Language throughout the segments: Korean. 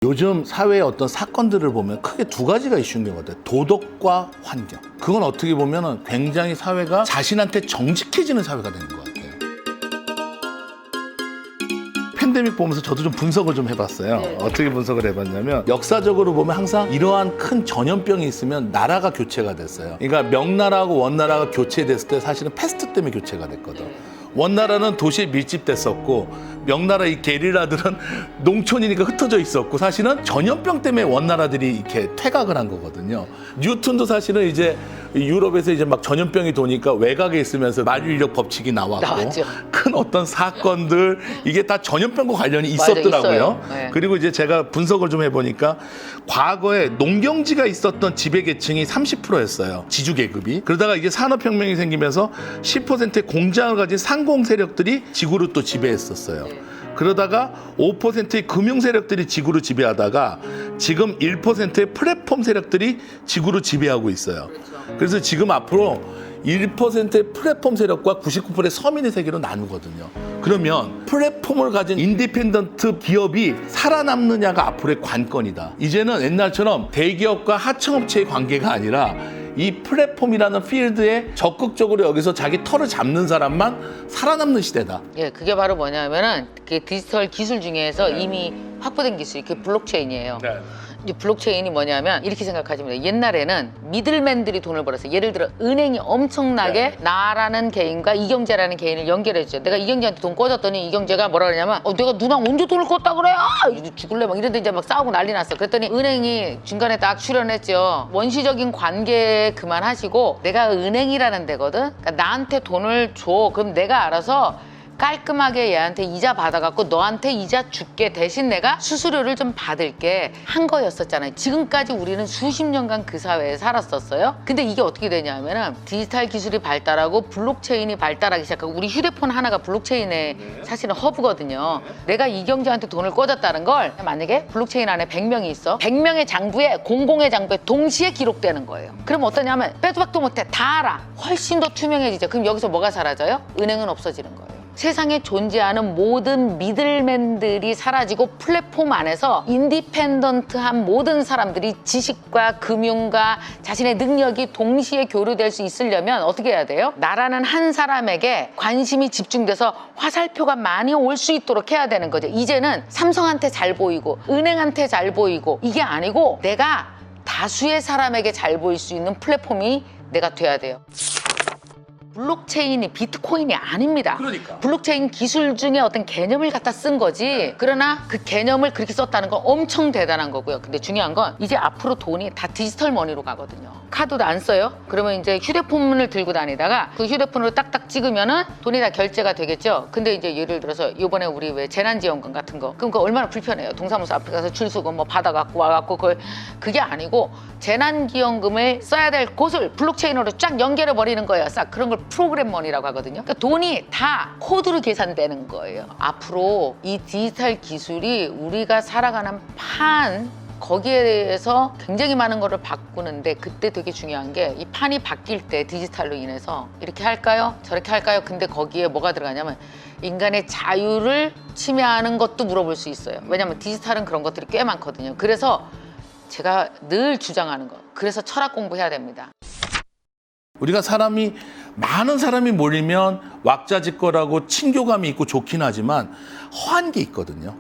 요즘 사회의 어떤 사건들을 보면 크게 두 가지가 이슈인 것 같아요. 도덕과 환경. 그건 어떻게 보면 굉장히 사회가 자신한테 정직해지는 사회가 되는 것 같아요. 팬데믹 보면서 저도 좀 분석을 좀 해봤어요. 네. 어떻게 분석을 해봤냐면 역사적으로 보면 항상 이러한 큰 전염병이 있으면 나라가 교체가 됐어요. 그러니까 명나라하고 원나라가 교체됐을 때 사실은 패스트 때문에 교체가 됐거든. 원나라는 도시에 밀집됐었고 명나라 이 게릴라들은 농촌이니까 흩어져 있었고 사실은 전염병 때문에 원나라들이 이렇게 퇴각을 한 거거든요. 뉴턴도 사실은 이제 유럽에서 이제 막 전염병이 도니까 외곽에 있으면서 만유인력 법칙이 나왔고 나왔죠. 큰 어떤 사건들 이게 다 전염병과 관련이 있었더라고요. 있어요. 네. 그리고 이제 제가 분석을 좀 해보니까 과거에 농경지가 있었던 지배계층이 30%였어요. 지주계급이. 그러다가 이게 산업혁명이 생기면서 10%의 공장을 가진 상공 세력들이 지구를 또 지배했었어요. 그러다가 5%의 금융 세력들이 지구를 지배하다가 지금 1%의 플랫폼 세력들이 지구를 지배하고 있어요. 그래서 지금 앞으로 1%의 플랫폼 세력과 99%의 서민의 세계로 나누거든요. 그러면 플랫폼을 가진 인디펜던트 기업이 살아남느냐가 앞으로의 관건이다. 이제는 옛날처럼 대기업과 하청업체의 관계가 아니라 이 플랫폼이라는 필드에 적극적으로 여기서 자기 털을 잡는 사람만 살아남는 시대다. 예, 그게 바로 뭐냐면은 그 디지털 기술 중에서 이미 확보된 기술이 그 블록체인이에요. 이 블록체인이 뭐냐면 이렇게 생각하시면 돼요. 옛날에는 미들맨들이 돈을 벌었어요. 예를 들어 은행이 엄청나게 나라는 개인과 이경재라는 개인을 연결해 주죠. 내가 이경재한테 돈 꿔줬더니 이경재가 뭐라 그러냐면 내가 누나랑 언제 돈을 꿨다 그래? 이제 죽을래 막 이러더니 이제 막 싸우고 난리 났어. 그랬더니 은행이 중간에 딱 출연했죠. 원시적인 관계 그만하시고 내가 은행이라는 데거든. 그러니까 나한테 돈을 줘. 그럼 내가 알아서 깔끔하게 얘한테 이자 받아갖고 너한테 이자 줄게 대신 내가 수수료를 좀 받을게 한 거였었잖아요. 지금까지 우리는 수십 년간 그 사회에 살았었어요. 근데 이게 어떻게 되냐면은 디지털 기술이 발달하고 블록체인이 발달하기 시작하고 우리 휴대폰 하나가 블록체인의 사실은 허브거든요. 내가 이경재한테 돈을 꽂았다는 걸 만약에 블록체인 안에 100명이 있어. 100명의 장부에 공공의 장부에 동시에 기록되는 거예요. 그럼 어떠냐면 빼도 박도 못해 다 알아. 훨씬 더 투명해지죠. 그럼 여기서 뭐가 사라져요? 은행은 없어지는 거예요. 세상에 존재하는 모든 미들맨들이 사라지고 플랫폼 안에서 인디펜던트한 모든 사람들이 지식과 금융과 자신의 능력이 동시에 교류될 수 있으려면 어떻게 해야 돼요? 나라는 한 사람에게 관심이 집중돼서 화살표가 많이 올 수 있도록 해야 되는 거죠. 이제는 삼성한테 잘 보이고 은행한테 잘 보이고 이게 아니고 내가 다수의 사람에게 잘 보일 수 있는 플랫폼이 내가 돼야 돼요. 블록체인이 비트코인이 아닙니다. 그러니까. 블록체인 기술 중에 어떤 개념을 갖다 쓴 거지. 그러나 그 개념을 그렇게 썼다는 건 엄청 대단한 거고요. 근데 중요한 건 이제 앞으로 돈이 다 디지털 머니로 가거든요. 카드도 안 써요. 그러면 이제 휴대폰을 들고 다니다가 그 휴대폰으로 딱딱 찍으면은 돈이 다 결제가 되겠죠. 근데 이제 예를 들어서 이번에 우리 왜 재난지원금 같은 거 그럼 그거 얼마나 불편해요. 동사무소 앞에 가서 줄 서고 뭐 받아갖고 와갖고 그게 아니고 재난지원금을 써야 될 곳을 블록체인으로 쫙 연결해 버리는 거예요. 싹 그런 걸 프로그램 머니라고 하거든요. 그러니까 돈이 다 코드로 계산되는 거예요. 앞으로 이 디지털 기술이 우리가 살아가는 판 거기에 대해서 굉장히 많은 거를 바꾸는데 그때 되게 중요한 게 이 판이 바뀔 때 디지털로 인해서 이렇게 할까요? 저렇게 할까요? 근데 거기에 뭐가 들어가냐면 인간의 자유를 침해하는 것도 물어볼 수 있어요. 왜냐하면 디지털은 그런 것들이 꽤 많거든요. 그래서 제가 늘 주장하는 거 그래서 철학 공부해야 됩니다. 우리가 많은 사람이 몰리면 왁자지껄하고 친교감이 있고 좋긴 하지만 허한 게 있거든요.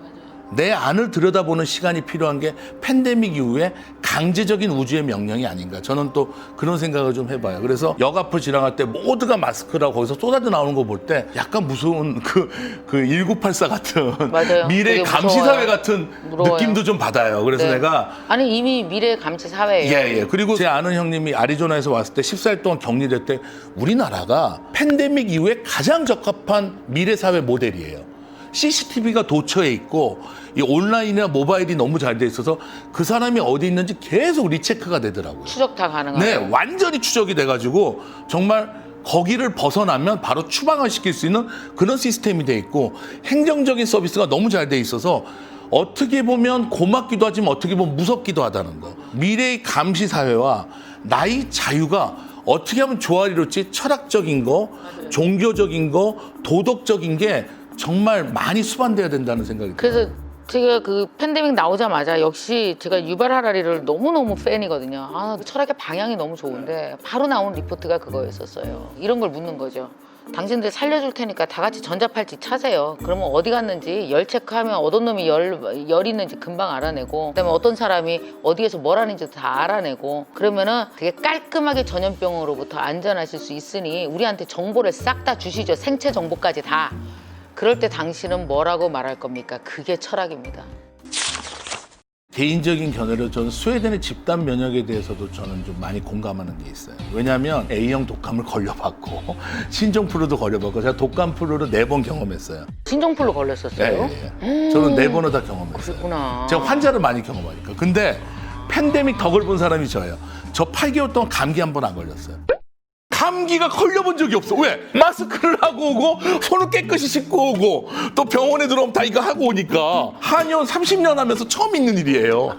내 안을 들여다보는 시간이 필요한 게 팬데믹 이후에 강제적인 우주의 명령이 아닌가. 저는 또 그런 생각을 좀 해봐요. 그래서 역 앞을 지나갈 때 모두가 마스크라고 거기서 쏟아져 나오는 거 볼 때 약간 무서운 그 1984 같은 맞아요. 미래의 되게 감시사회 무서워요. 같은 무서워요. 느낌도 좀 받아요. 그래서 네. 내가 아니 이미 미래 감시 사회예요. 예. 그리고 제 아는 형님이 아리조나에서 왔을 때 14일 동안 격리될 때 우리나라가 팬데믹 이후에 가장 적합한 미래사회 모델이에요. CCTV가 도처에 있고 이 온라인이나 모바일이 너무 잘 돼 있어서 그 사람이 어디 있는지 계속 리체크가 되더라고요. 추적 다 가능하고. 네, 완전히 추적이 돼가지고 정말 거기를 벗어나면 바로 추방을 시킬 수 있는 그런 시스템이 돼 있고 행정적인 서비스가 너무 잘 돼 있어서 어떻게 보면 고맙기도 하지만 어떻게 보면 무섭기도 하다는 거. 미래의 감시 사회와 나의 자유가 어떻게 하면 조화를 이룰지 철학적인 거, 종교적인 거, 도덕적인 게 정말 많이 수반돼야 된다는 생각이 들어요. 그래서 제가 그 팬데믹 나오자마자 역시 제가 유발 하라리를 너무너무 팬이거든요. 아, 철학의 방향이 너무 좋은데 바로 나온 리포트가 그거였었어요. 이런 걸 묻는 거죠. 당신들 살려줄 테니까 다 같이 전자팔찌 차세요. 그러면 어디 갔는지 열 체크하면 어떤 놈이 열 있는지 금방 알아내고, 그다음에 어떤 사람이 어디에서 뭘 하는지 다 알아내고, 그러면은 되게 깔끔하게 전염병으로부터 안전하실 수 있으니 우리한테 정보를 싹 다 주시죠. 생체 정보까지 다. 그럴 때 당신은 뭐라고 말할 겁니까? 그게 철학입니다. 개인적인 견해로 저는 스웨덴의 집단 면역에 대해서도 저는 좀 많이 공감하는 게 있어요. 왜냐하면 A형 독감을 걸려봤고 신종플루도 걸려봤고 제가 독감플루를 4번 경험했어요. 신종플루 걸렸었어요? 네. 저는 4번을 다 경험했어요. 그랬구나. 제가 환자를 많이 경험하니까. 근데 팬데믹 덕을 본 사람이 저예요. 저 8개월 동안 감기 한 번 안 걸렸어요. 감기가 걸려본 적이 없어. 왜? 마스크를 하고 오고 손을 깨끗이 씻고 오고 또 병원에 들어오면 다 이거 하고 오니까 한의원 30년 하면서 처음 있는 일이에요.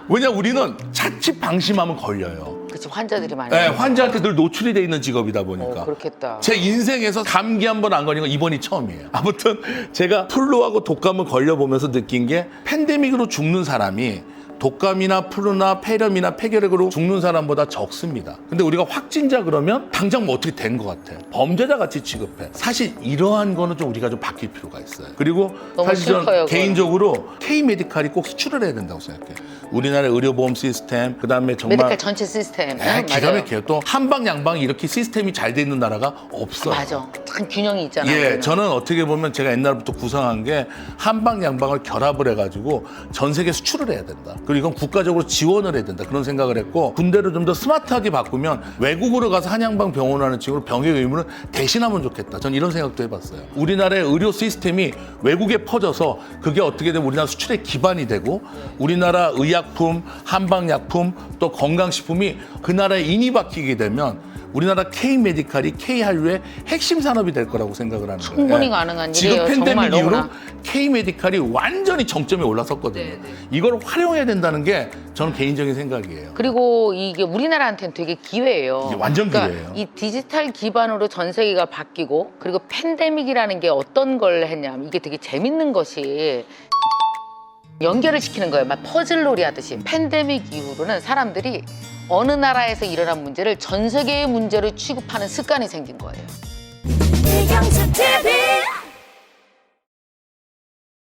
왜냐 우리는 자칫 방심하면 걸려요. 그치, 환자들이 많이. 네, 환자한테 늘 노출이 돼 있는 직업이다 보니까. 그렇겠다. 제 인생에서 감기 한 번 안 걸린 건 이번이 처음이에요. 아무튼 제가 플루하고 독감을 걸려보면서 느낀 게 팬데믹으로 죽는 사람이 독감이나 플루나 폐렴이나 폐결핵으로 죽는 사람보다 적습니다. 근데 우리가 확진자 그러면 당장 뭐 어떻게 된 것 같아. 범죄자 같이 취급해. 사실 이러한 거는 좀 우리가 좀 바뀔 필요가 있어요. 그리고 너무 사실 슬퍼요, 저는 그건. 개인적으로 K-메디칼이 꼭 수출을 해야 된다고 생각해요. 우리나라의 의료보험 시스템, 그다음에 정말 메디칼 전체 시스템. 기가 맞아요. 막혀요. 또 한방 양방이 이렇게 시스템이 잘 돼 있는 나라가 없어요. 맞아. 참 균형이 있잖아요. 예, 우리는. 저는 어떻게 보면 제가 옛날부터 구상한 게 한방 양방을 결합을 해가지고 전 세계 수출을 해야 된다. 그리고 이건 국가적으로 지원을 해야 된다. 그런 생각을 했고 군대를 좀 더 스마트하게 바꾸면 외국으로 가서 한양방 병원 하는 식으로 병역 의무를 대신하면 좋겠다. 전 이런 생각도 해봤어요. 우리나라의 의료 시스템이 외국에 퍼져서 그게 어떻게 되면 우리나라 수출의 기반이 되고 우리나라 의약품, 한방약품 또 건강식품이 그 나라에 인이 박히게 되면 우리나라 K-메디칼이 K-한류의 핵심 산업이 될 거라고 생각을 하는 거예요. 충분히 가능한 지금 일이에요. 팬데믹 정말 이후로 너무나. K-메디칼이 완전히 정점에 올라섰거든요. 네. 이걸 활용해야 된다는 게 저는 개인적인 생각이에요. 그리고 이게 우리나라한테는 되게 기회예요. 이게 완전 그러니까 기회예요. 이 디지털 기반으로 전 세계가 바뀌고, 그리고 팬데믹이라는 게 어떤 걸 했냐면 이게 되게 재밌는 것이 연결을 시키는 거예요. 막 퍼즐놀이 하듯이. 팬데믹 이후로는 사람들이 어느 나라에서 일어난 문제를 전 세계의 문제로 취급하는 습관이 생긴 거예요. 이경수 TV